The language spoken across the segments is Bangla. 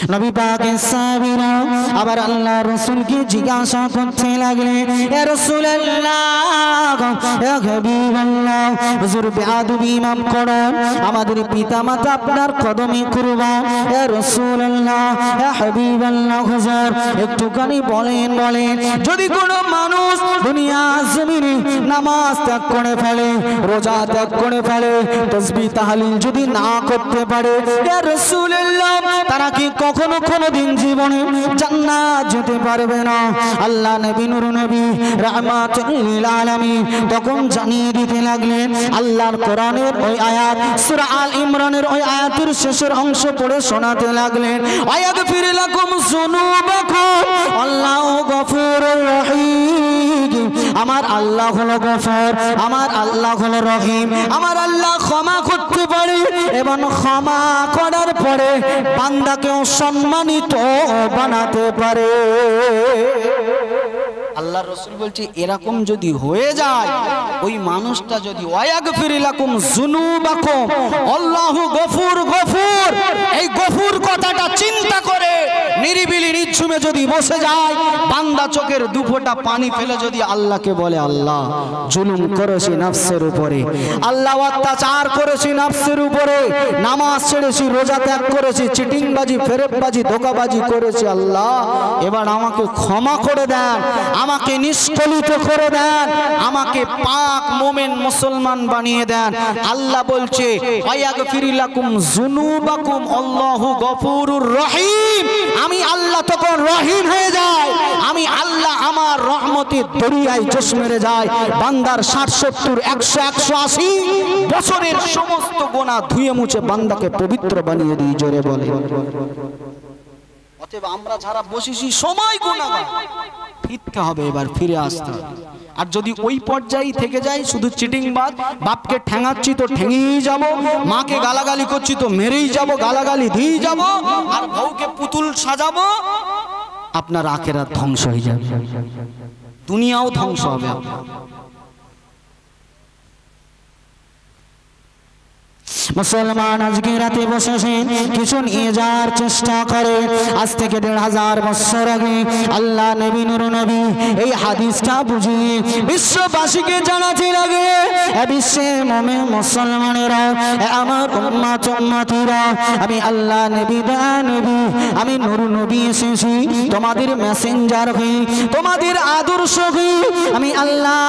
নবী পাকের সাহাবীরা আবার আল্লাহ রাসূলকে জিজ্ঞাসা করতে লাগলেন, ইয়া রাসূলুল্লাহ, ইয়া হাবিবাল্লাহ, হুজুর বেয়াদবি মাফ করুন, আমাদের পিতামাতা আপনার কদমে কুরবান। ইয়া রাসূলুল্লাহ, ইয়া হাবিবাল্লাহ, হুজুর একটুখানি বলেন যদি কোনো মানুষ দুনিয়া জমিনে নামাজ ত্যাগ করে ফেলে, রোজা ত্যাগ করে ফেলে, তাসবিহ তাহলিল যদি না করতে পারে, ইয়া রাসূলুল্লাহ, তারা কি কখনো কোনোদিন জীবনে জান্নাত যেতে পারবে না? আল্লাহ নবী নূর নবী রাহমাতুল লিল আলামিন তখন জানিয়ে দিতে লাগলেন আল্লাহর কোরআনের ওই আয়াত, সূরা আল ইমরানের ওই আয়াতের শেষের অংশ পড়ে শোনাতে লাগলেন, আয়াগফির লাকুম যুনুবাকুম আল্লাহু গফুরুর রহিম। আমার আল্লাহ হলো গফর, আমার আল্লাহ হলো রহিম, আমার আল্লাহ ক্ষমা করতে পারে এবং ক্ষমা করার পরে বান্দাকেও সম্মানিত বানাতে পারে। আল্লাহ রাসূল বলছে এরকম যদি হয়ে যায়, ওই মানুষটা যদি ওয়াগফির লাকুম যুনুবাকুম আল্লাহু গফুর গফুর, এই গফুর কথাটা চিন্তা করে নিরিবিলি নিঝুমে যদি বসে যায়, বান্দা চোখের দুফোঁটা পানি ফেলে যদি আল্লাহকে বলে, আল্লাহ জুলুম করেছি নফসের উপরে, আল্লাহ অত্যাচার করেছি নফসের উপরে, নামাজ ছেড়েছি, রোজা ত্যাগ করেছি, চিটিংবাজি ফেরেববাজি ধোঁকাবাজি করেছি, আল্লাহ এবার আমাকে ক্ষমা করে দেন, আমাকে নিষ্কলিত করে দেন, আমাকে পাক মুমিন মুসলমান বানিয়ে দেন। আল্লাহ বলছে ওয়াগফির লাকুম যুনুবাকুম আল্লাহু গফুরুর রহিম, আমি আল্লাহ তখন রহিম হয়ে যাই, আমি আল্লাহ আমার রহমতের দরিয়ায় জোশ মেরে যায়, বান্দার 60 70 100 180 বছরের সমস্ত গুনাহ ধুয়ে মুছে বান্দাকে পবিত্র বানিয়ে দিই। জোরে বলে। অতএব আমরা যারা বসেছি সময় গুনাহগার, ফিরতে হবে, এবার ফিরে আসতে হবে। আর যদি ওই পর্যায়ে থেকে যাই, শুধু চিটিংবাজ, বাপকে ঠ্যাঙাচ্ছি তো ঠেঙেই যাব, মাকে গালাগালি করছি তো মেরেই যাব, গালাগালি দিয়েই যাব, আর বউকে পুতুল সাজাবো, আপনার আখিরাত ধ্বংস হয়ে যাবে, দুনিয়াও ধ্বংস হবে। মুসলমান আজকে রাতে বসেছেন, কিছু নিয়ে যাওয়ার চেষ্টা করে। আজ থেকে 1500 বছর আগে আল্লাহ নবী নূর নবী এই হাদিসটা বুঝিয়ে বিশ্ববাসীকে জানাতে লাগে, বিশ্বের মুমিন মুসলমানেরা, আমার উম্মত উম্মতিরা, আমি আল্লাহ নবী নবী, আমি নূর নবী এসেছি তোমাদের মেসেঞ্জার হয়ে, তোমাদের আদর্শ হয়ে, আমি আল্লাহ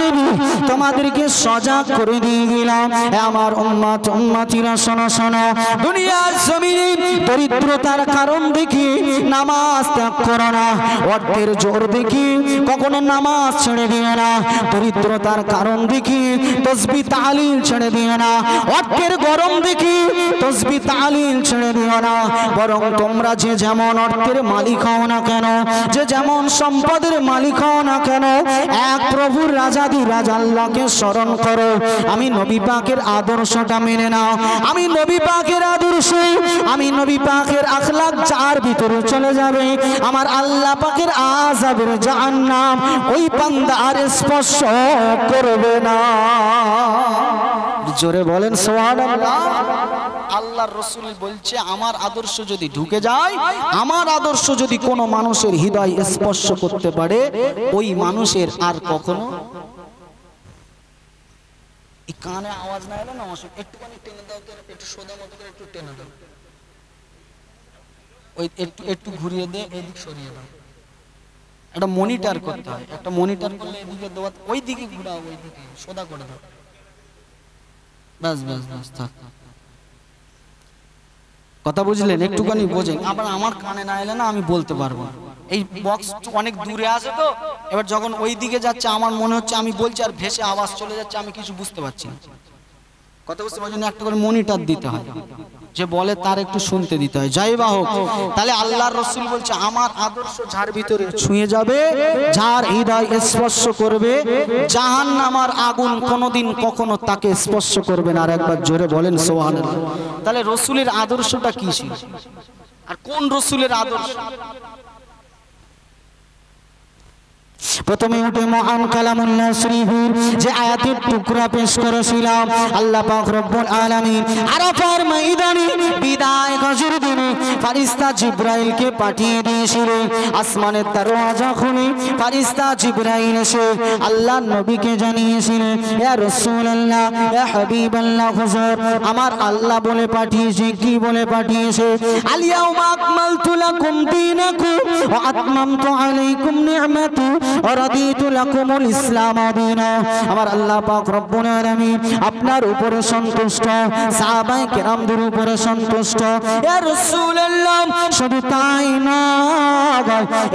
নবী তোমাদেরকে সজাগ করে দিয়ে গেলাম। আমার উম্মত উম্মতিরা শোনো শোনো, দুনিয়ার জমিনে দরিদ্রতার কারণ দেখি নামাজ ত্যাগ করো না, অর্থের জোর দেখি কখনো নামাজ ছেড়ে দিও না, দরিদ্রতার কারণ দেখি তাসবিহ তাহলিল ছেড়ে দিও না, অর্থের গরম দেখি তাসবিহ তাহলিল ছেড়ে দিও না, বরং তোমরা যে যেমন অর্থের মালিক হও না কেন, যে যেমন সম্পদের মালিক হও না কেন, এক প্রভুর রাজাদি রাজা আল্লাহকে স্মরণ করো। আমি নবী পাকের আদর্শটা মেনে নাও, আমি নবী পাকের আদর্শ, আমি নবী পাকের আখলাক যার ভিতরে চলে যাবে, আমার আল্লাহ পাকের আযাবের জাহান্নাম ওই বান্দা আর স্পর্শ করবে না। জোরে বলেন সুবহানাল্লাহ। আল্লাহর রাসূল বলছে আমার আদর্শ যদি ঢুকে যায়, আমার আদর্শ যদি কোনো মানুষের হৃদয় স্পর্শ করতে পারে, ওই মানুষের আর কখনো এই কানে আওয়াজ না এলো না, একটুখানি টেনে দাও, একটু সোজা মতো করে একটু টেনে দাও, ওই একটু ঘুরিয়ে দে, এদিক সরিয়ে দাও, একটা মনিটর করতে হয়, একটা মনিটর করলে এদিকে দেওয়া, ওই দিকে ঘুরাও, ওই দিকে সোজা করে দাও, বাস বাস বাস, থাক। কথা বুঝলেন? একটুখানি বোঝেন। আবার আমার কানে না এলে না আমি বলতে পারবো, এই বক্স অনেক দূরে আছে তো, এবার যখন ওই দিকে যাচ্ছে আমার মনে হচ্ছে আমি বলছি আর ভেসে আওয়াজ চলে যাচ্ছে, আমি কিছু বুঝতে পারছি না। কথা বুঝতে পারছেন? একটা করে মনিটর দিতে হয়, যে বলে তার একটু শুনতে দিতে হয়। যাই বা হোক, তাহলে আল্লাহর রাসূল বলছে আমার আদর্শ যার ভিতরে ছুঁয়ে যাবে, যার হৃদয় স্পর্শ করবে, জাহান্নামের আগুন কোনোদিন কখনো তাকে স্পর্শ করবে না। আর একবার জোরে বলেন সুবহানাল্লাহ। তাহলে রাসূলের আদর্শটা কি ছিল, আর কোন রাসূলের আদর্শ? প্রথমে উঠে মহান কালামুল্লাহ শরীফের যে আয়াতের টুকরা পেশ করেছিলাম, আল্লাহ পাক রব্বুল আলামিন আরাফার ময়দানে বিদায় গজর দিন খুলে ফেরেশতা জিবরাইলকে পাঠিয়ে দিয়েছিলেন। আসমানের দরওয়াজা খুলে ফেরেশতা জিবরাইল এসে আল্লাহর নবীকে জানিয়েছিলেন, ইয়া রাসূলুল্লাহ, ইয়া হাবিবাল্লাহ, হুজুর আমার আল্লাহ বলে পাঠিয়েছে। কি বলে পাঠিয়েছে? আল-ইয়াউমা আকমালতু লাকুম দীনাকুম ওয়া আতমামতু আলাইকুম নি'মাতি ওয়া রাদিতু লাকুমুল ইসলাম দীনা। আমার আল্লাহ পাক রব্বুল আলামিন আপনার উপরে সন্তুষ্ট, সাহাবায়ে কেরামদের উপরে সন্তুষ্ট। ইয়া রাসূলুল্লাহ, শুধু তাই না,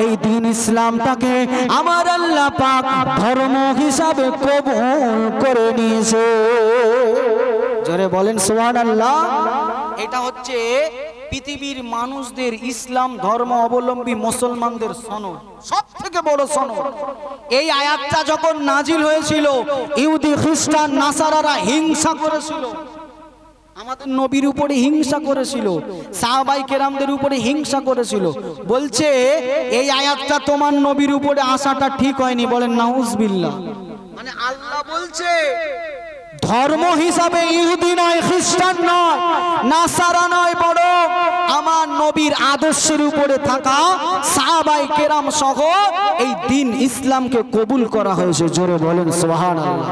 এই দ্বীন ইসলামটাকে আমার আল্লাহ পাক ধর্ম হিসাবে কবুল করে নিয়েছে। জোরে বলেন সুবহানাল্লাহ। এটা হচ্ছে পৃথিবীর মানুষদের ইসলাম ধর্ম অবলম্বী মুসলমানদের সনদ, সব থেকে বড় সনদ। এই আয়াতটা যখন নাজিল হয়েছিল, ইহুদি খ্রিস্টান নাসারারা হিংসা করেছিল, আমাদের নবীর উপরে হিংসা করেছিল, সাহাবায়ে কেরামদের উপরে হিংসা করেছিল। বলছে এই আয়াতটা তোমার নবীর উপরে আসাটা ঠিক হয়নি। বলেন নাউজুবিল্লাহ। মানে আল্লাহ বলছে ধর্ম হিসাবে ইহুদি নয়, খ্রিস্টান নয়, নাসারা নয়, বড় আমার নবীর আদর্শের উপরে থাকা সাহাবায়ে কেরাম সহ এই দ্বীন ইসলামকে কবুল করা হয়েছে। জোরে বলেন সুবহানাল্লাহ।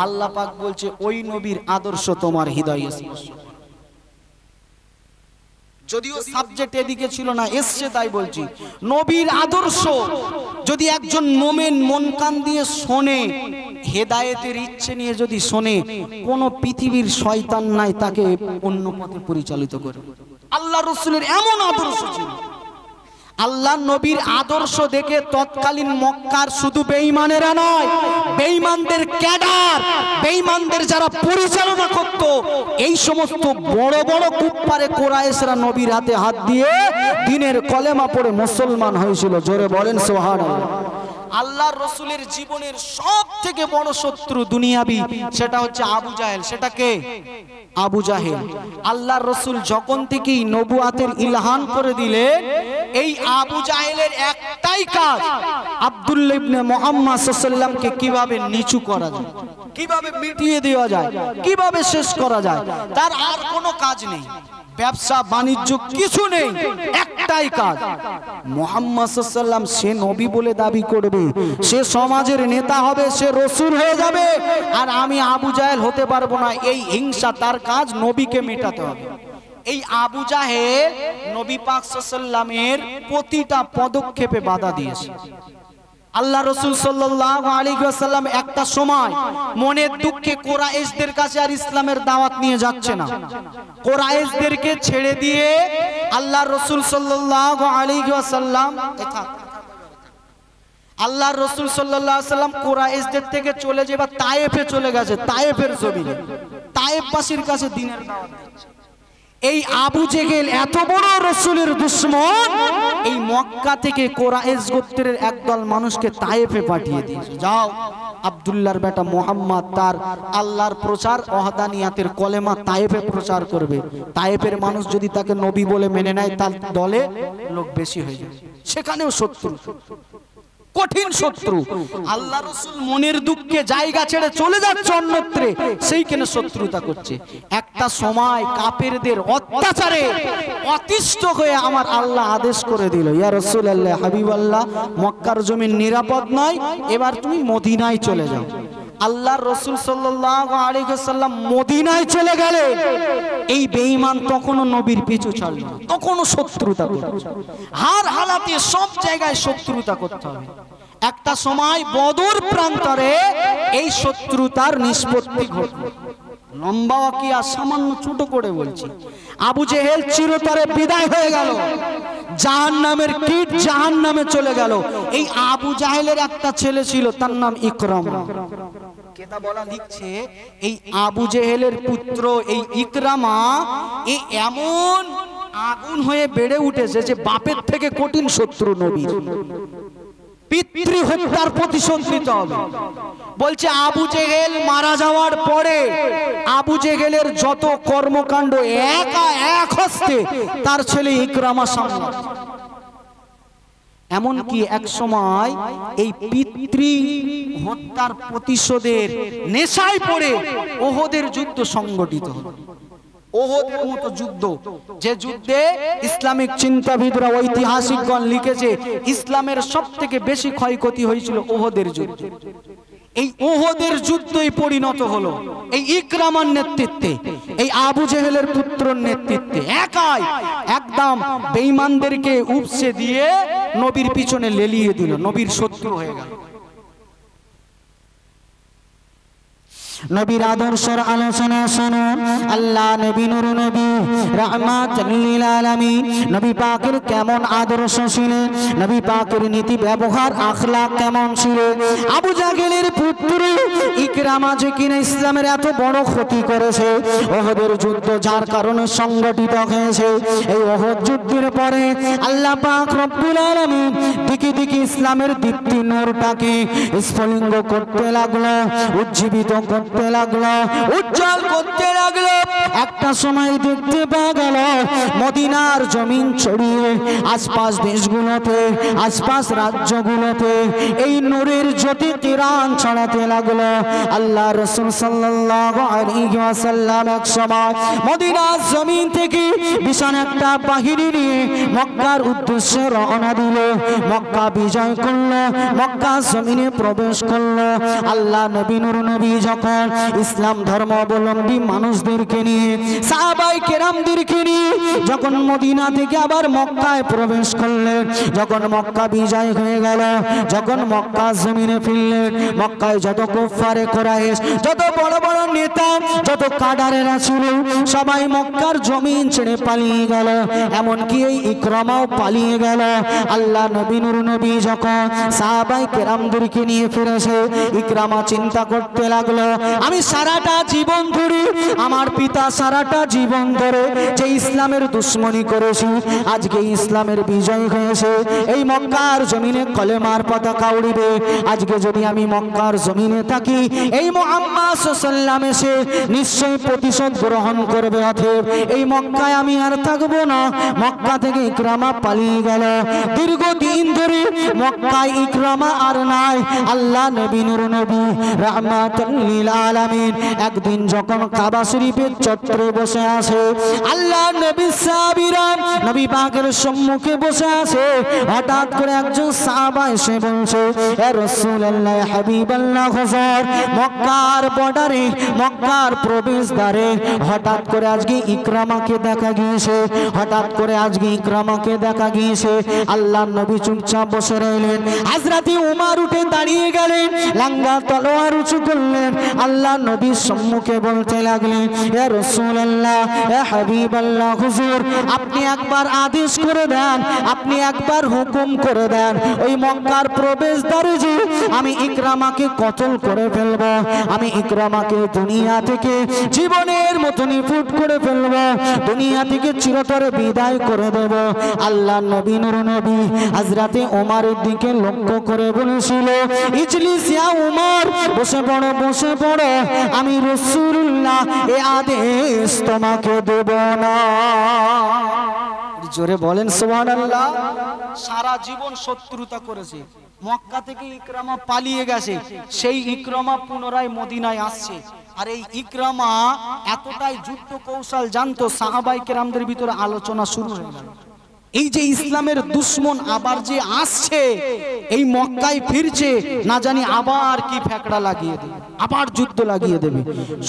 আল্লাহ পাক বলছে ওই নবীর আদর্শ তোমার হৃদয়ে স্পর্শ। যদিও সাবজেক্ট এদিকে ছিল না, এসছে তাই বলছি। নবীর আদর্শ যদি একজন মোমেন মন কান দিয়ে শোনে, হেদায়েতের ইচ্ছে নিয়ে যদি শোনে, কোন পৃথিবীর শয়তান নাই তাকে অন্য পথে পরিচালিত করে। আল্লাহ রাসূলের এমন আদর্শ ছিল। আল্লাহ নবীর আদর্শ দেখে তৎকালীন মক্কার শুধু বেঈমানেরা নয়, বেঈমানদের ক্যাডার, বেঈমানদের যারা পরিচালনা করত, এই সমস্ত বড় বড় কুফফারে কুরাইশরা নবীর হাতে হাত দিয়ে দ্বীনের কলেমা পড়ে মুসলমান হয়েছিল। জোরে বলেন সুবহানাল্লাহ। আল্লাহর রাসূলের জীবনের সব থেকে বড় শত্রু দুনিয়াবি, সেটা হচ্ছে আবু জাহেল। সেটা কে? আবু জাহেল। আল্লাহর রাসূল যখন থেকেই নবুয়াতের ইলহান করে দিলেন, এই আবু জাহেলের একটাই কাজ, আব্দুল্লাহ ইবনে মুহাম্মদ সাল্লাল্লাহু আলাইহি ওয়াসাল্লামকে কিভাবে নিচু করা যায়, কিভাবে মিটিয়ে দেওয়া যায়, কিভাবে শেষ করা যায়, তার আর কোনো কাজ নেই। ব্যবসা বাণিজ্য কিছু নেই, একটাই কাজ, মুহাম্মদ সাল্লাল্লাহু আলাইহি ওয়াসাল্লাম সে নবী বলে দাবি করবে, সে সমাজের নেতা হবে, সে রাসূল হয়ে যাবে, আর আমি আবু জাহেল হতে পারবো না। এই হিংসা, তার কাজ নবীকে মেটাতে হবে। এই আবু জাহেল নবী পাক সাল্লাল্লাহু আলাইহি ওয়াসাল্লামের প্রতিটা পদক্ষেপে বাধা দিয়েছে। আল্লাহ রাসূল সাল্লাল্লাহু আলাইহি ওয়াসাল্লাম একটা সময় মনের দুঃখে কুরাইশদের কাছে আর ইসলামের দাওয়াত নিয়ে যাচ্ছে না। কুরাইশদেরকে ছেড়ে দিয়ে আল্লাহ রাসূল সাল্লাল্লাহু আলাইহি ওয়াসাল্লাম আল্লাহর রাসূল সাল্লাল্লাহু আলাইহি ওয়াসাল্লাম কুরাইশদের থেকে চলে যাবে তায়েফে চলে গেছে, তায়েফের জমিনে, তায়েফবাসীর কাছে দ্বীনের দাওয়াত দিচ্ছে। এই আবু জেহেল এত বড় রাসূলের দুশমন, এই মক্কা থেকে কুরাইশ গোত্রের একদল মানুষকে তায়েফে পাঠিয়ে দিয়েছে, যাও আব্দুল্লাহর বেটা মুহাম্মদ তার আল্লাহর প্রচার ওয়াহদানিয়াতের কলেমা তায়েফে প্রচার করবে। তায়েফের মানুষ যদি তাকে নবী বলে মেনে নেয়, তার দলে লোক বেশি হয়ে যায়। সেখানেও শত্রু, কঠিন শত্রু। আল্লাহ রাসূল মনের দুঃখে জায়গা ছেড়ে চলে যাচ্ছে অন্যত্রে, সেইখানে শত্রুতা করছে। একটা সময় কাফেরদের অত্যাচারে অতিষ্ঠ হয়ে আমার আল্লাহ আদেশ করে দিল, ইয়া রাসূলুল্লাহ, হাবিবাল্লাহ, মক্কার জমিন নিরাপদ নয়, এবার তুমি মদিনায় চলে যাও। আল্লাহর রাসূল সাল্লাল্লাহু আলাইহি ওয়াসাল্লাম মদিনায় চলে গেলেন। এই বেঈমান তখনও নবীর পিছু ছাড়ল না, তখনও শত্রুতা করছে। হার হালাতে সব জায়গায় শত্রুতা করতে হবে। একটা সময় বদর প্রান্তরে এই শত্রুতার নিষ্পত্তি ঘটল। লম্বা ওয়াকিয়া, সামান্য ছোট করে বলছি। আবু জেহেল চিরতরে বিদায় হয়ে গেল, জাহান্নামের কীট জাহান্নামে চলে গেল। এই আবু জাহেলের একটা ছেলে ছিল, তার নাম ইকরামা। কেতা বলা লিখছে, এই আবু জেহেলের পুত্র এই ইকরামা এই এমন আগুন হয়ে বেড়ে উঠেছে যে বাপের থেকে কঠিন শত্রু নবীর। পিতৃ হত্যার প্রতিশোধ নিতে হবে। বলছে আবু জেহেল মারা যাওয়ার পরে আবু জেহেলের যত কর্মকাণ্ড একা এক হস্তে তার ছেলে ইকরামা সামলায়। এমনকি এক সময় এই পিতৃ হত্যার প্রতিশোধের নেশায় পড়ে ওহদের যুদ্ধ সংগঠিত হলো। ওহদের মতো যুদ্ধ, যে যুদ্ধে ইসলামিক চিন্তাবিদরা ঐতিহাসিকগণ লিখেছে ইসলামের সবথেকে বেশি ক্ষয়ক্ষতি হয়েছিল ওহদের যুদ্ধ। এই ওহদের যুদ্ধই পরিণত হলো এই ইকরামার নেতৃত্বে, এই আবু জেহেলের পুত্রর নেতৃত্বে একাই একদম বেঈমানদেরকে উপসে দিয়ে নবীর পিছনে লেলিয়ে দিল, নবীর শত্রু হয়ে গেল। নবীর আদর্শের আলোচনা শুনুন। আল্লাহ নবী নূর নবী রাহমাতুল লিল আলামিন, নবী পাকের কেমন আদর্শ ছিলেন, নবী পাকের নীতি ব্যবহার আখলাক কেমন ছিল। আবু জাহেলের পুত্র ইকরামা যে কিনা ইসলামের এত বড় ক্ষতি করেছে, ওহদের যুদ্ধ যার কারণে সংগঠিত হয়েছে, এই ওহদ যুদ্ধের পরে আল্লাহ পাক রব্বুল আলামিন দিকে দিকে ইসলামের দীপ্তি নূরটাকে স্ফুলিঙ্গ করতে লাগলো, উজ্জীবিত করতে লাগলো, উজ্জ্বল করতে লাগলো। একটা সময় দেখতে পাওয়া গেল মদিনার জমিন ছড়িয়ে আশপাশ দেশগুলোতে, আশপাশ রাজ্যগুলোতে এই নূরের জ্যোতি কিরণ ছড়াতে লাগলো। আল্লাহ রাসূল সাল্লাল্লাহু আলাইহি ওয়াসাল্লাম এক সময় মদিনার জমিন থেকে বিশাল একটা বাহিনী নিয়ে মক্কার উদ্দেশ্যে রওনা দিল, মক্কা বিজয় করলো, মক্কা জমিনে প্রবেশ করলো। আল্লাহ নবী নূর নবী যখন ইসলাম ধর্মাবলম্বী মানুষদেরকে নিয়ে, সাহাবায়ে কেরামদেরকে নিয়ে যখন মদিনা থেকে আবার মক্কায় প্রবেশ করলেন, যখন মক্কা বিজয় হয়ে গেল, যখন মক্কা জমিনে ফিরলেন, মক্কায় যত কুফারে কুরাইশ, যত বড় বড় নেতা, যত কাডারেরা ছিল, সবাই মক্কার জমিন ছেড়ে পালিয়ে গেল, এমনকি এই ইকরামাও পালিয়ে গেল। আল্লাহ নবী নূর নবী যখন সাহাবায়ে কেরামদেরকে নিয়ে ফিরেছে, ইকরামা চিন্তা করতে লাগলো, আমি সারাটা জীবন ধরে, আমার পিতা সারাটা জীবন ধরে যে ইসলামের দুশ্মনী করেছি, আজকে ইসলামের বিজয় হয়েছে, এই মক্কার জমিনে কলেমার পতাকা উড়িবে। আজকে যদি আমি মক্কার জমিনে থাকি, এই মুহাম্মদ সাল্লাল্লাহু আলাইহি ওয়াসাল্লাম এসে নিশ্চয়ই প্রতিশোধ গ্রহণ করবে, অতএব এই মক্কায় আমি আর থাকবো না। মক্কা থেকে ইকরামা পালিয়ে গেল। দীর্ঘদিন ধরে মক্কায় ইকরামা আর নাই। আল্লাহ নবী নূর নবী রাহমাতুল লিল আলামিন একদিন যখন কাবা শরীফের চত্বরে বসে আছে, আল্লাহ নবী সাহাবীরা নবী পাকের সম্মুখে বসে আছে, হঠাৎ করে একজন সাহাবা এসে বলছে, ইয়া রাসূলুল্লাহ হাবিবাল্লাহ, হুজুর মক্কার বর্ডারে, মক্কার প্রবেশদ্বারে হঠাৎ করে আজকে ইকরামাকে দেখা গিয়েছে, হঠাৎ করে আজকে ইকরামাকে দেখা গিয়েছে। আল্লাহ নবী চুপচাপ বসে রইলেন। হযরত উমর উঠে দাঁড়িয়ে গেলেন, লাঙ্গা তলোয়ার উঁচু করলেন, আল্লাহ নবীর সম্মুখে বলতে লাগলেন, ইয়া রাসূলুল্লাহ, ইয়া হাবিবাল্লাহ, হুজুর আপনি একবার আদেশ করে দেন, আপনি একবার হুকুম করে দেন, ওই মক্কার প্রবেশদ্বারে যে আমি ইকরামাকে কতল করে ফেলব, আমি ইকরামাকে দুনিয়া থেকে জীবনের মতো নিফুট করে ফেলব, দুনিয়া থেকে চিরতরে বিদায় করে দেব। আল্লাহ নবী নূর নবী হযরতে ওমরের দিকে লক্ষ্য করে বলেছিল, ইজলিস ইয়া উমর, বসে পড়ো, বসে পড়ো, আমি রাসূলুল্লাহ এই আদেশ তোমাকে দেব না। জোরে বলেন সুবহানাল্লাহ। সারা জীবন শত্রুতা করেছে, মক্কা থেকে ইকরামা পালিয়ে গেছে, সেই ইকরামা পুনরায় মদিনায় আসছে। আর এই ইকরামা এতটাই যুদ্ধ কৌশল জানতো, সাহাবায়ে কেরামদের ভিতরে আলোচনা শুরু হয়ে গেল, এই যে ইসলামের দুশ্মন আবার যে আসছে, এই মক্কায় ফিরছে, না জানি আবার কি ফেকড়া লাগিয়ে দেবে, আবার যুদ্ধ লাগিয়ে দেবে।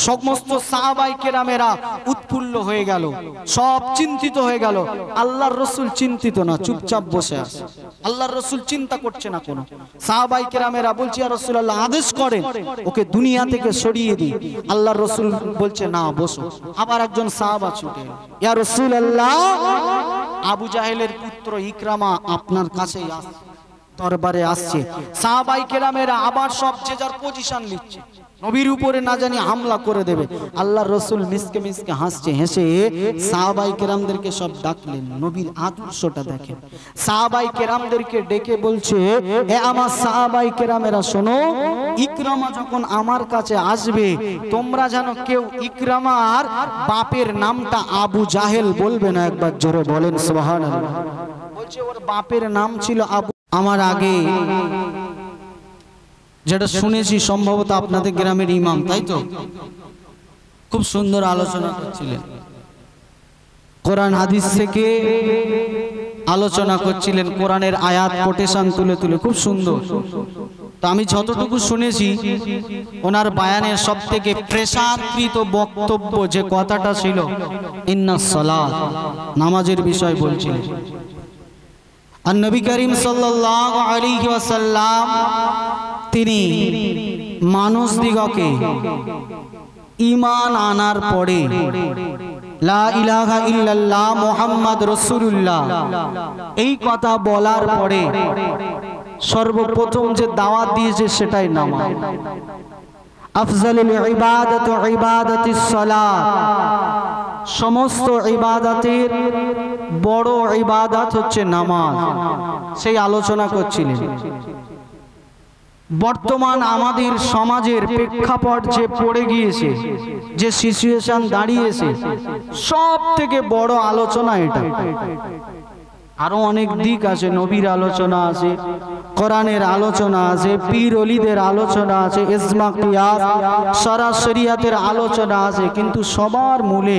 সমস্ত সাহাবায়ে কেরামেরা উৎফুল্ল হয়ে গেল, সব চিন্তিত হয়ে গেল। আল্লাহর রাসূল চিন্তিত না, চুপচাপ বসে আছে। আল্লাহর রাসূল চিন্তা করছে না কোনো। সাহাবায়ে কেরামেরা বলছে, ইয়া রাসূলুল্লাহ আদেশ করেন, ওকে দুনিয়া থেকে সরিয়ে দিই। আল্লাহর রাসূল বলছে, না বসো। আবার একজন সাহাবা ছুটে, ইয়া রাসূলুল্লাহ আবু জাহেলের পুত্র ইকরামা আপনার কাছেই আসছে, দরবারে আসছে। সাহাবায়ে কেরামেরা আবার সব যে যার পজিশন নিচ্ছে, নবীর উপরে না জানি হামলা করে দেবে। আল্লাহর রাসূল মিসকে মিসকে হাসছে, হেসে সাহাবায়ে কেরামদেরকে সব ডাকলেন, নবীর আদর্শটা দেখেন। সাহাবায়ে কেরামদেরকে ডেকে বলছে, এ আমার সাহাবায়ে কেরামেরা শোনো, ইকরামা যখন আমার কাছে আসবে, তোমরা যেন কেউ ইকরামার বাপের নামটা আবু জাহেল বলবে না। একবার জোরে বলেন সুবহানাল্লাহ। বলছে ওর বাপের নাম ছিল আবু। আমার আগে যেটা শুনেছি সম্ভবত আপনাদের গ্রামের ইমাম, তাই তো, খুব সুন্দর আলোচনা করছিলেন। কোরআন হাদিস থেকে আলোচনা করছিলেন, কোরআনের আয়াত কোটেশন তুলে তুলে, খুব সুন্দর। তো আমি যতটুকু শুনেছি ওনার বায়ানের সব থেকে প্রেসারকৃত বক্তব্য যে কথাটা ছিল, ইন্নাস সালাত, নামাজের বিষয় বলছিলেন। আর নবী করিম সাল্লাল্লাহু আলাইহি ওয়াসাল্লাম তিনি মানুষ দিগকে ঈমান আনার পরে লা ইলাহা ইল্লাল্লাহ মুহাম্মদ রাসূলুল্লাহ এই কথা বলার পরে সর্বপ্রথম যে দাওয়াত দিয়েছে সেটাই নামাজ। আফজালুল ইবাদাতু ইবাদাতুস সালাত, সমস্ত ইবাদতের বড় ইবাদত হচ্ছে নামাজ। সেই আলোচনা করছিলেন। বর্তমান আমাদের সমাজের প্রেক্ষাপট যে পড়ে গিয়েছে, যে সিচুয়েশন দাঁড়িয়েছে, সব থেকে বড় আলোচনা এটা। আরো অনেক দিক আছে, নবীর আলোচনা আছে, কোরআনের আলোচনা আছে, পীর ওলিদের আলোচনা আছে, ইজমা কিয়াস শরা শরিয়াতের আলোচনা আছে, কিন্তু সবার মূলে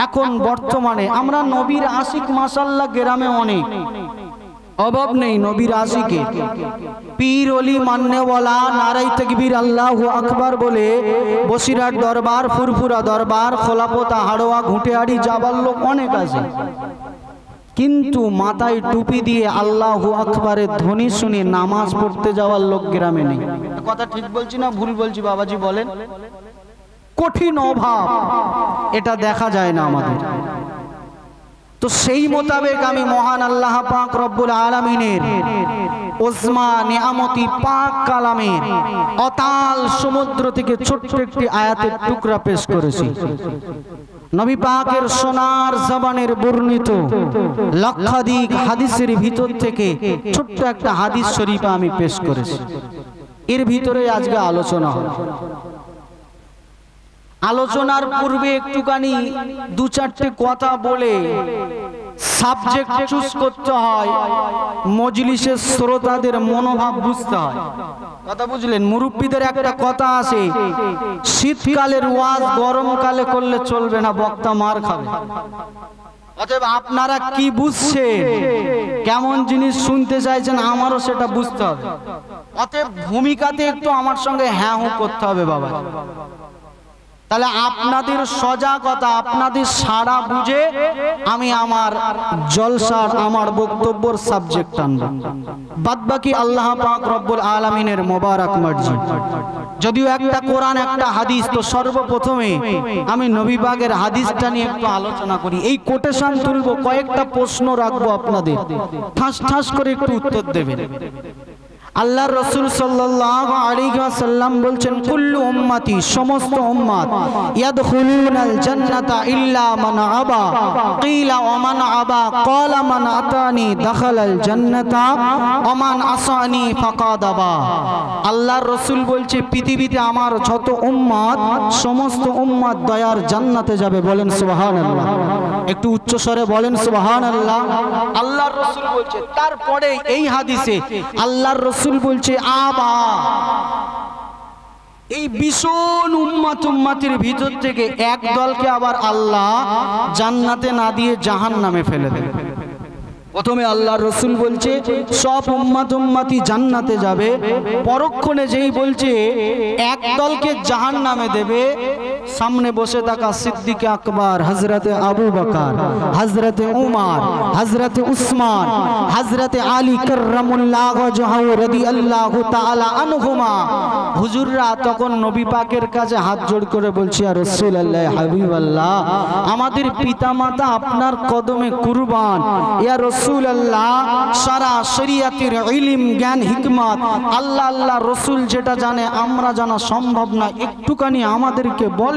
এখন বর্তমানে আমরা নবীর আশিক মাশাআল্লাহ গ্রামে অনেক, অভাব নেই নবীর আশিকে। পীর ওলি মান্যওয়ালা নারাই তাকবীর আল্লাহু আকবার বলে বসিরহাট দরবার, ফুরফুরা দরবার, খোলাপোতা, হাড়োয়া, ঘুঁটেহাড়ি যাবার লোক অনেক আছে, কিন্তু মাথায় টুপি দিয়ে আল্লাহু আকবারের ধ্বনি শুনে নামাজ পড়তে যাওয়ার লোক গ্রামে নেই। কথা ঠিক বলছি না ভুল বলছি বাবাজি বলেন? কঠিন অভাব, এটা দেখা যায় না আমাদের। তো সেই মোতাবেক আমি মহান আল্লাহ পাক রব্বুল আলামিনের ওসমা নিয়ামতি পাক কালামের অতাল সমুদ্র থেকে ছোট্ট একটি আয়াতের টুকরা পেশ করেছি। নবী পাকের সোনার জবানের বর্ণিত লক্ষাধিক হাদিসের ভিতর থেকে ছোট্ট একটা হাদিস শরীফ আমি পেশ করেছি। এর ভিতরে আজকে আলোচনা হবে। আলোচনার পূর্বে একটুখানি দু চারটে কথা বলে সাবজেক্ট চুজ করতে হয়, মজলিসের শ্রোতাদের মনোভাব বুঝতে হয়। কথা বুঝলেন? মুরব্বীদের একটা কথা আছে, শীতকালের ওয়াজ গরমকালে করলে চলবে না, বক্তা মার খাবে। অতএব আপনারা কি বুঝছেন, কেমন জিনিস শুনতে চাইছেন, আমারও সেটা বুঝতে হবে। অতএব ভূমিকাতে একটু আমার সঙ্গে হ্যাঁ হু করতে হবে বাবা। তাহলে আপনাদের সজাগতা, আপনাদের সারা বুঝে আমি আমার জলসার, আমার বক্তব্যের সাবজেক্ট আনব। বাদবাকি আল্লাহ পাক রব্বুল আলামিনের মোবারক মর্জি। যদিও একটা কোরআন একটা হাদিস, তো সর্বপ্রথমে আমি নবী পাকের হাদিসটা নিয়ে একটু আলোচনা করি। এই কোটেশন তুলবো, কয়েকটা প্রশ্ন রাখবো আপনাদের, ঠাস ঠাস করে একটু উত্তর দেবেন। আল্লাহর রাসূল সাল্লাল্লাহু আলাইহি ওয়াসাল্লাম বলছেন, কুল্লু উম্মতি, সমস্ত উম্মত, ইয়াদখুলুনাল জান্নাতা ইল্লা মান আবা, কিলা ওয়া মান আবা, ক্বালা মান আতানি দাখালাল জান্নাতা ওয়া মান আসানি ফাকাদ আবা। আল্লাহর রাসূল বলছে, পৃথিবীতে আমার যত উম্মত, সমস্ত উম্মত দয়ার জান্নাতে যাবে। বলেন সুবহানাল্লাহ, একটু উচ্চ স্বরে বলেন সুবহানাল্লাহ। আল্লাহর রাসূল বলছে, তারপরে এই হাদিসে আল্লাহর রাসূল বলছে আবা, এই ভীষণ উম্মতের ভিতর থেকে এক দলকে আবার আল্লাহ জান্নাতে না দিয়ে জাহান্নামে ফেলে দেবে। প্রথমে আল্লাহর রাসূল বলছে সব উম্মতি জান্নাতে যাবে, পরক্ষণে যেই বলছে এক দলকে জাহান্নামে দেবে, সামনে বসে থাকা সিদ্দিক আকবর, হযরতে আবু বকর, হযরতে উমর, হযরতে উসমান, হযরতে আলী কাররামুল্লাহু ওয়াজহু রাদিয়াল্লাহু তাআলা আনহুমা, হুজুররা তখন নবী পাকের কাছে হাত জোড় করে বলছে, ইয়া রাসূলুল্লাহ, হাবিবাল্লাহ, আমাদের পিতামাতা আপনার কদমে কুরবান। ইয়া রাসূলুল্লাহ, সারা শরীয়তের ইলম, জ্ঞান, হিকমত আল্লাহ আল্লাহ রাসূল যেটা জানে আমরা জানা সম্ভব না, একটুখানি আমাদেরকে বলেন।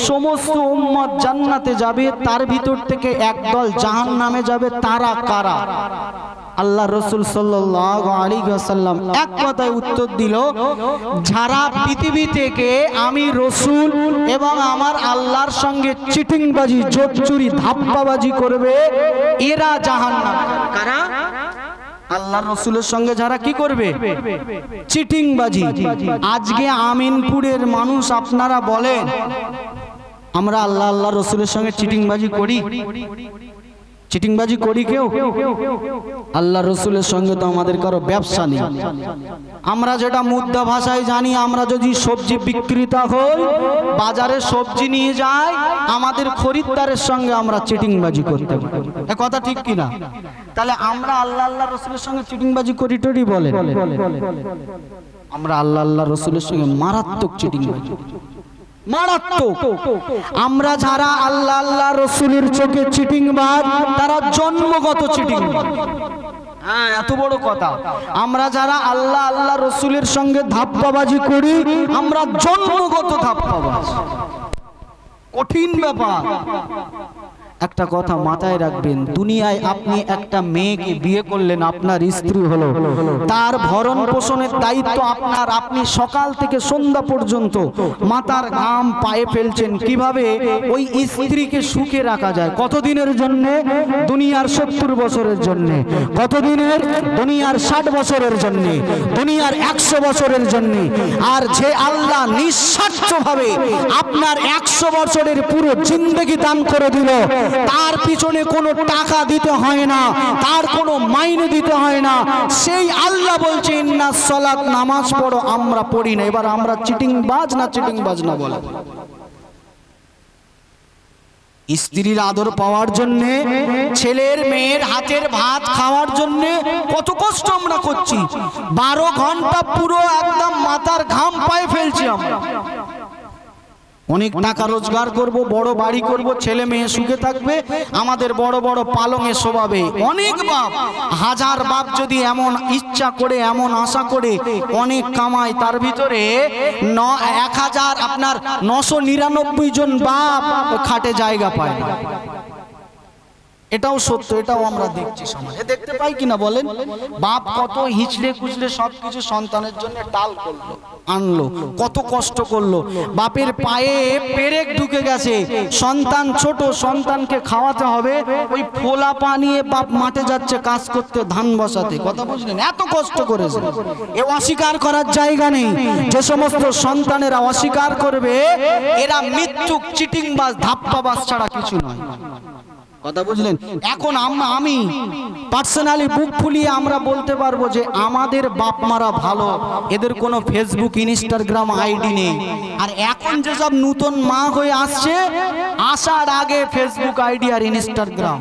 সমস্ত উম্মত জান্নাতে যাবে, তার ভিতর থেকে একদল জাহান্নামে যাবে, তারা কারা? আল্লাহ রাসূল সাল্লাল্লাহু আলাইহি ওয়াসাল্লাম এক কথায় উত্তর দিল, যারা পৃথিবী থেকে আমি রাসূল এবং আমার আল্লাহর সঙ্গে চিটিংবাজি, জোট চুরি, ধাপ্পাবাজি করবে, এরা জাহান্নামে। কারা? আল্লাহর রাসূলের সঙ্গে যারা কি করবে? চিটিংবাজি। আজকে আমিনপুরের মানুষ আপনারা বলেন, আমরা আল্লাহ আল্লাহ রসুলের সঙ্গে চিটিংবাজি করি? চিটিংবাজি করি কেউ? আল্লাহ রসুলের সঙ্গে তো আমাদের কারো ব্যবসা নেই। আমরা যেটা মুদ্রা ভাষায় জানি, আমরা যদি সবজি বিক্রেতা হই, বাজারে সবজি নিয়ে যাই, আমাদের খরিদ্দারের সঙ্গে আমরা চিটিংবাজি করতে পারি। এ কথা ঠিক কিনা? তাহলে আমরা আল্লাহ আল্লাহ রসুলের সঙ্গে চিটিংবাজি করি টরি বলে? আমরা আল্লাহ আল্লাহ রসুলের সঙ্গে মারাত্মক চিটিংবাজি, মারাত্মক। আমরা যারা আল্লাহ আল্লাহ রসুলের চোখে চিটিংবাজ, তারা জন্মগত চিটিংবাজ। হ্যাঁ, এত বড় কথা। আমরা যারা আল্লাহ আল্লাহ রসুলের সঙ্গে ধাপ্পাবাজি করি, আমরা জন্মগত ধাপ্পাবাজ। কঠিন ব্যাপার। একটা কথা মাথায় রাখবেন, দুনিয়ায় আপনি একটা মেয়েকে বিয়ে করলেন, আপনার স্ত্রী হলো, তার ভরণ পোষণের দায়িত্ব আপনার। আপনি সকাল থেকে সন্ধ্যা পর্যন্ত মাথার ঘাম পায়ে ফেলছেন কিভাবে ওই স্ত্রীকে সুখে রাখা যায়। কতদিনের জন্য? দুনিয়ার 70 বছরের জন্য। কতদিনের? দুনিয়ার 60 বছরের জন্য, দুনিয়ার 100 বছরের জন্য। আর যে আল্লাহ নিঃস্বার্থভাবে আপনার 100 বছরের পুরো জিন্দেগি দান করে দিল, তার পিছনে কোনো টাকা দিতে হয় না, তার কোনো মাইনে দিতে হয় না, সেই আল্লাহ বলছে ইন্না সালাত, নামাজ পড়ো, আমরা পড়ি না। এবার আমরা চিটিংবাজ না চিটিংবাজ না বলে? স্ত্রীর আদর পাওয়ার জন্য, ছেলের মেয়ের হাতের ভাত খাওয়ার জন্য কত কষ্ট আমরা করছি। 12 ঘন্টা পুরো একদম মাথার ঘাম পায়ে ফেলছি আমরা। অনেক টাকা রোজগার করব, বড় বাড়ি করব, ছেলে মেয়ে সুখে থাকবে, আমাদের বড় বড় পালঙে শোভাবে। অনেক বাপ, হাজার বাপ যদি এমন ইচ্ছা করে, এমন আশা করে অনেক কামায়, তার ভিতরে 999 জন বাপ খাটে জায়গা পায় না। এটাও সত্য, এটাও আমরা দেখছি সমাজে। দেখতে পাই কিনা বলেন? বাপ কত হিচড়ে কুচড়ে সবকিছু সন্তানের জন্য টাল করলো, আনলো, কত কষ্ট করলো। বাপের পায়ে পেরেক ঢুকে গেছে, সন্তান ছোট, সন্তানকে খাওয়াতে হবে, ওই ফোলা পা নিয়ে বাপ মাঠে যাচ্ছে কাজ করতে, ধান বসাতে। কথা বুঝলেন? এত কষ্ট করেছে। এ অস্বীকার করার জায়গা নেই। যে সমস্ত সন্তানেরা অস্বীকার করবে, এরা মৃত্যুক, চিটিংবাজ, ধাপ্পাবাজ ছাড়া কিছু নয়। কথা বুঝলেন? এখন আমি পার্সোনালি বুক ফুলিয়ে আমরা বলতে পারবো যে আমাদের বাপ মারা ভালো, এদের কোনো ফেসবুক ইনস্টাগ্রাম আইডি নেই। আর এখন যেসব নতুন মা হয়ে আসছে, আসার আগে ফেসবুক আইডি আর ইনস্টাগ্রাম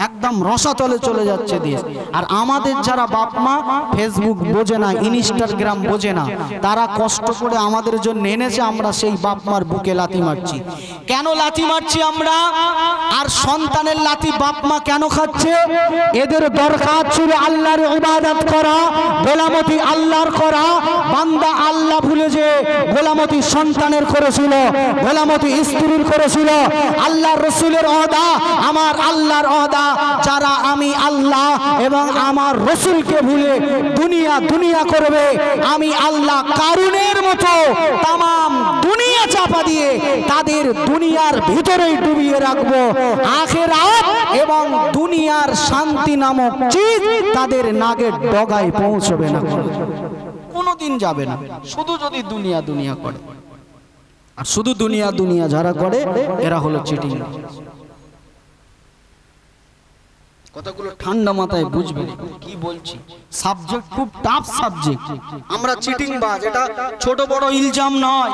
একদম রসাতলে চলে যাচ্ছে দেশ। আর আমাদের যারা বাপ মা ফেসবুক বোঝে না, ইনস্টাগ্রাম বোঝে না, তারা কষ্ট করে আমাদের জন্য এনেছে, আমরা সেই বাপ মার বুকে লাথি মারছি। কেন লাথি মারছি আমরা? আর সন্তানের লাথি বাপ মা কেন খাচ্ছে? এদের দরকার ছিল আল্লাহর ইবাদত করা, গোলামতি আল্লাহর করা। বান্দা আল্লাহ ভুলে যে গোলামতি সন্তানের করেছিল, গোলামতি স্ত্রীর করেছিল। আল্লাহর রসুলের ওয়াদা, আমার আল্লাহর ওয়াদা, যারা আমি আল্লাহ এবং আমার রসুলকে ভুলে দুনিয়া দুনিয়া করবে, আমি আল্লাহ কারুনের মতো তামাম দুনিয়া চাপা দিয়ে তাদের দুনিয়ার ভিতরেই ডুবিয়ে রাখবো। আখিরাত এবং দুনিয়ার শান্তি নামক চিজ তাদের নাগের ডগায় পৌঁছবে না, কোনোদিন যাবে না। শুধু যদি দুনিয়া দুনিয়া করে, আর শুধু দুনিয়া দুনিয়া যারা করে, এরা হলো চিটিং। কথাগুলো ঠান্ডা মাথায় বুঝবেন কি বলছি। সাবজেক্ট খুব টাফ সাবজেক্ট। আমরা চিটিংবাজ, এটা ছোট বড় ইলজাম নয়।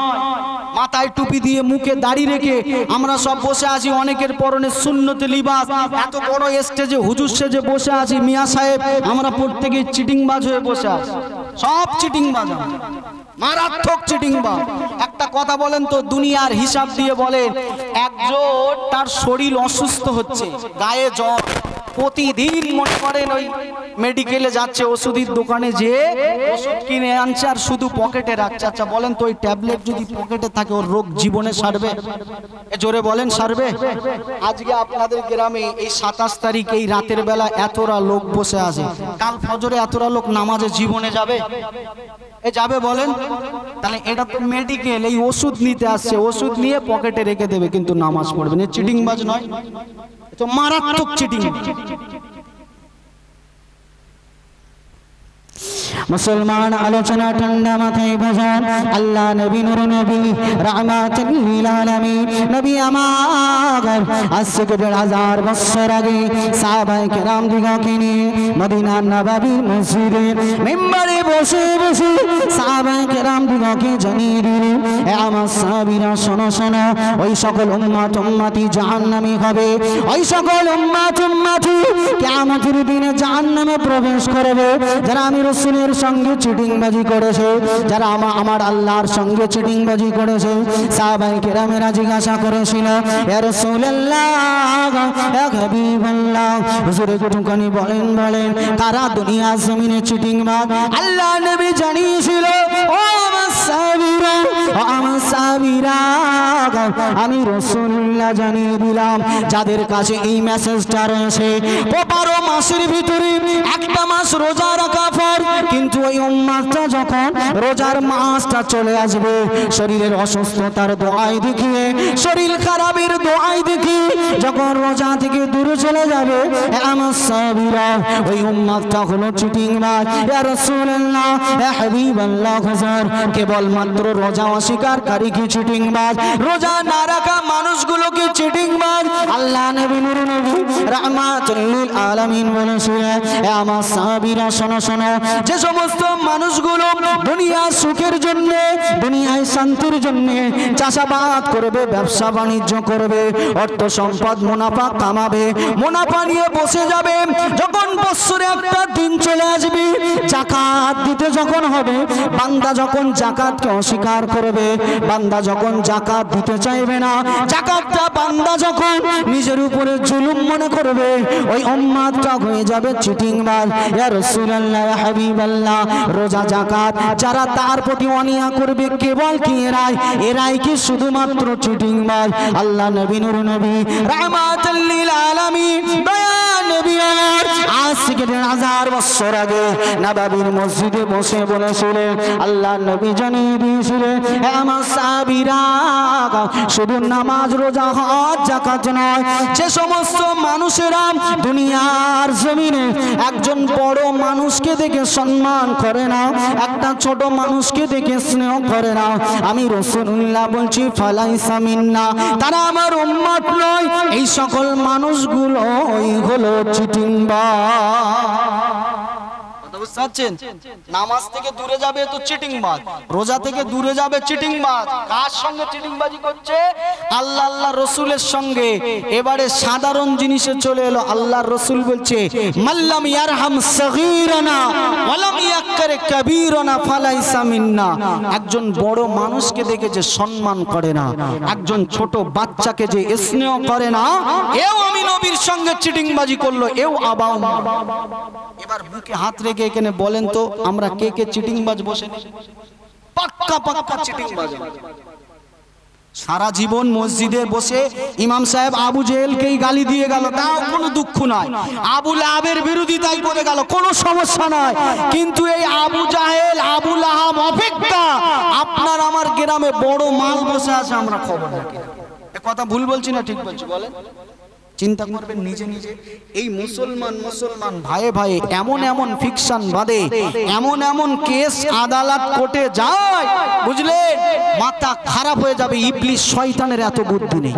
মাথায় টুপি দিয়ে, মুখে দাড়ি রেখে আমরা সব বসে আছি, অনেকের পরনে সুন্নতে লিবাস, এত বড় স্টেজে হুজুর সেজে বসে আছি, মিয়া সাহেব, আমরা প্রত্যেকে চিটিংবাজ হয়ে বসে আছি। সব চিটিংবাজ, মারাত্মক চিটিংবাজ। একটা কথা বলেন তো, দুনিয়ার হিসাব দিয়ে বলেন, একজন তার শরীর অসুস্থ হচ্ছে, গায়ে জ্বর, প্রতিদিন মনে করেন ওই মেডিকেলে যাচ্ছে, ওষুধের দোকানে যে ওষুধ কিনে আনছে আর শুধু পকেটে রাখছে। আচ্ছা বলেন তো, ওই ট্যাবলেট যদি পকেটে থাকে, ওর রোগ জীবনে সারবে? জোরে বলেন, সারবে? আজকে আপনাদের গ্রামে এই 27 তারিখ এই রাতের বেলা এতটা লোক বসে আছে, কাল ফজরে এতটা লোক নামাজে জীবনে যাবে? এ যাবে বলেন? তাহলে এটা তো মেডিকেল, এই ওষুধ নিতে আসছে, ওষুধ নিয়ে পকেটে রেখে দেবে, কিন্তু নামাজ পড়বে না। চিটিংবাজ নয় তো? মারাত্মক চিটিং। মুসলমান আলোচনা ঠান্ডা মাথায় বোঝান। আল্লাহ নবী নূর নবী রাহমাতুল লিল আলামিন নবী আমার আজ থেকে 1500 বছর আগে সাহাবায়ে কেরাম দিগকে নিয়ে মদিনার নববীর মসজিদে মিম্বরে বসে বসে সাহাবায়ে কেরাম দিগকে জানিয়ে দিলেন, এ আমার সাহাবীরা শোনো শোনো, ওই সকল উম্মত উম্মতি জাহান্নামী হবে, ওই সকল উম্মত উম্মতি কিয়ামতের দিনে জাহান্নামে প্রবেশ করবে যারা আমি রাসূলের সঙ্গে চিটিংবাজি করেছে, যারা আমার আল্লাহর সঙ্গে চিটিংবাজি করেছে। সাহাবায়ে কেরামেরা জিজ্ঞাসা করেছিল, ইয়া রাসূলুল্লাহ, ইয়া হাবিবাল্লাহ, হুজুর একটুখানি বলেন কারা দুনিয়া জমিনে চিটিংবাজ? আল্লাহ নবী জানিয়েছিল, ও আমার সাহাবীরা, ও আমার সাহাবীরা, আমি রাসূলুল্লাহ জানিয়ে দিলাম যাদের কাছে এই মেসেজটা রয়েছে। 12 মাসের ভিতরে একটা মাস রোজা রাখা ফরজ, কিন্তু ওই উম্মতটা যখন রোজার মাসটা চলে আসবে, শরীরের অসুস্থতার দোয়াই দেখিয়ে, শরীর খারাপের দোয়াই দেখিয়ে যখন রোজা থেকে দূরে চলে যাবে, আমার সাহাবীরা ওই উম্মতটা হলো চিটিংবাজ। ইয়া রাসূলুল্লাহ, ইয়া হাবিবাল্লাহ, হুজুর কেবলমাত্র রোজা অস্বীকারী কি চিটিংবাজ? রোজা না রাখা মানুষগুলোকে চিটিংবাজ? আল্লাহ নবী নূর নবী রাহমাতুল লিল আলামিন বলেছিলেন, এ আমার সাহাবীরা শোনো শোনো, যে সমস্ত মানুষগুলো দুনিয়ার সুখের জন্য, দুনিয়ায় শান্তির জন্য চাষাবাদ করবে, ব্যবসা বাণিজ্য করবে, অর্থ সম্পদ মুনাফা কামাবে, মুনাফা নিয়ে বসে যাবে, যখন বছরে একটা দিন চলে আসবে যাকাত দিতে যখন হবে, বান্দা যখন যাকাতকে অস্বীকার করবে, বান্দা যখন যাকাত দিতে চাইবে না, যাকাতটা বান্দা যখন নিজের উপরে জুলুম মনে করবে, ওই উম্মতটা হয়ে যাবে চিটিংবাজ। ইয়া রাসূলুল্লাহ, ইয়া হাবিবাল্লাহ, রোজা যাকাত যারা তার প্রতি অনিয়া করবে কেবল কি এরাই কি শুধুমাত্র চিটিংবাজ? আল্লাহ নবী নূর নবী রাহমাতুল লিল আলামিন দয়ার নবী আজ থেকে 1500 বছর আগে নববীর মসজিদে বসে বলেছিলেন, আল্লাহ নবী জানিয়ে দিয়েছিলেন, হে আমার সাহাবীরা, শুধু নামাজ রোজা হজ যাকাত নয়, যে সমস্ত মানুষেরা দুনিয়ার জমিনে একজন বড় মানুষকে দেখে সম্মান করে না, একটা ছোট মানুষকে দেখে স্নেহ করে না, আমি রাসূলুল্লাহ বলছি ফালাইসা মিন্না, তারা আমার উম্মত নয়। এই সকল মানুষগুলো হলো নামাজ থেকে দূরে যাবে তো চিটিংবাজ, রোজা থেকে দূরে যাবে চিটিংবাজ। কার সঙ্গে চিটিংবাজি করছে? আল্লাহ আল্লাহ রসুলের সঙ্গে। এবারে সাধারণ জিনিসে চলে এলো, আল্লাহর রসুল বলছে, মাল্লাম ইয়ারহাম সগীরানা ওয়ালাম ইয়াক্কার কাবীরানা ফালাইসা মিন্না। একজন বড় মানুষকে দেখে যে সম্মান করে না, একজন ছোট বাচ্চাকে যে স্নেহ করে না, এও আমি নবীর সঙ্গে চিটিংবাজি করলো, এও আবাও। এবার বুকে হাত রেখে এখানে বলেন তো, আমরা কে কে চিটিংবাজ বসে? পাক্কা পাক্কা চিটিংবাজ। সারা জীবন মসজিদে বসে ইমাম সাহেব আবু জেহেলকেই গালি দিয়ে গেল, তাও কোনো দুঃখ নাই। আবু লাহাবের বিরোধিতাই করে গেল, কোনো সমস্যা নাই। কিন্তু এই আবু জাহেল, আবু লাহাব অপেক্ষা আপনার আমার গ্রামে বড় মাল বসে আছে, আমরা খবর রাখি। এ কথা ভুল বলছি না ঠিক বলছি? বলেন, চিন্তা করবেন নিজে নিজে। এই মুসলমান ভাইয়ে ভাইয়ে এমন এমন ফিকশন বাদে, এমন এমন কেস আদালত কোর্টে যায়, বুঝলেন, মাথা খারাপ হয়ে যাবে। ইবলিস শয়তানের এত বুদ্ধি নেই,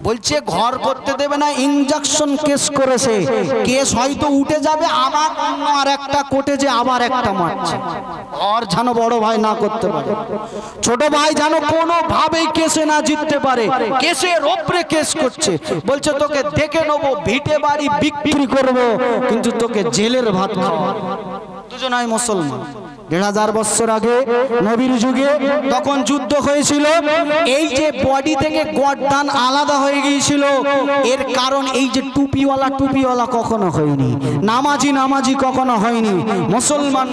বলছে ঘর করতে দেবে না, ইনজাকশন কেস করেছে, কেস হয়তো উঠে যাবে, আবার অন্য আর একটা কোর্টে যে আবার একটা মারছে। আর যেন বড় ভাই না করতে পারে, ছোট ভাই যেন কোনো ভাবেই কেসে না জিততে পারে, কেসের ওপরে কেস করছে। বলছে তোকে দেখে নেবো, ভিটে বাড়ি বিক্রি করবো, কিন্তু তোকে জেলের ভাত খাওয়া। দুজনাই মুসলমান। 1500 বছর আগে নবীর যুগে তখন যুদ্ধ হয়েছিল, এই যে বডি থেকে গর্দান আলাদা হয়ে গিয়েছিল, এর কারণ এই যে টুপিওয়ালা কখনো হয়নি, নামাজি কখনো হয়নি,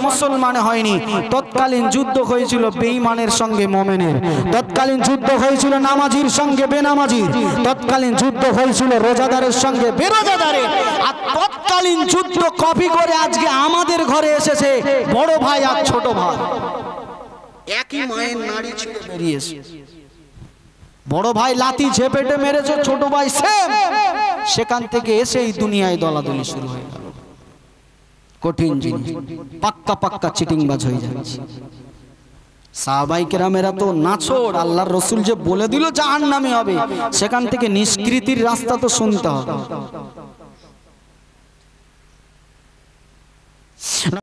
মুসলমান হয়নি। তৎকালীন যুদ্ধ হয়েছিল বেঈমানের সঙ্গে মুমিনের, তৎকালীন যুদ্ধ হয়েছিল নামাজির সঙ্গে বেনামাজির, তৎকালীন যুদ্ধ হয়েছিল রোজাদারের সঙ্গে বেরোজাদারের। আর তৎকালীন যুদ্ধ কপি করে আজকে আমাদের ঘরে এসেছে বড় ভাই আর ছোট ভাই, একই মায়ের নাড়ি ছিঁড়ে বেরিয়েছে। বড় ভাই লাথি ঝেপেটে মেরেছে, ছোট ভাই সেম। সেখান থেকে এসে এই দুনিয়ায় দলাদলি শুরু হয়ে গেল। কঠিন জিনিস, পাক্কা পাক্কা চিটিংবাজ হয়ে যাচ্ছে। সাহাবাই কেরামেরা তো নাছোড়, আল্লাহর রসুল যে বলে দিল জাহান্নামে হবে, সেখান থেকে নিষ্কৃতির রাস্তা তো শুনতে হবে।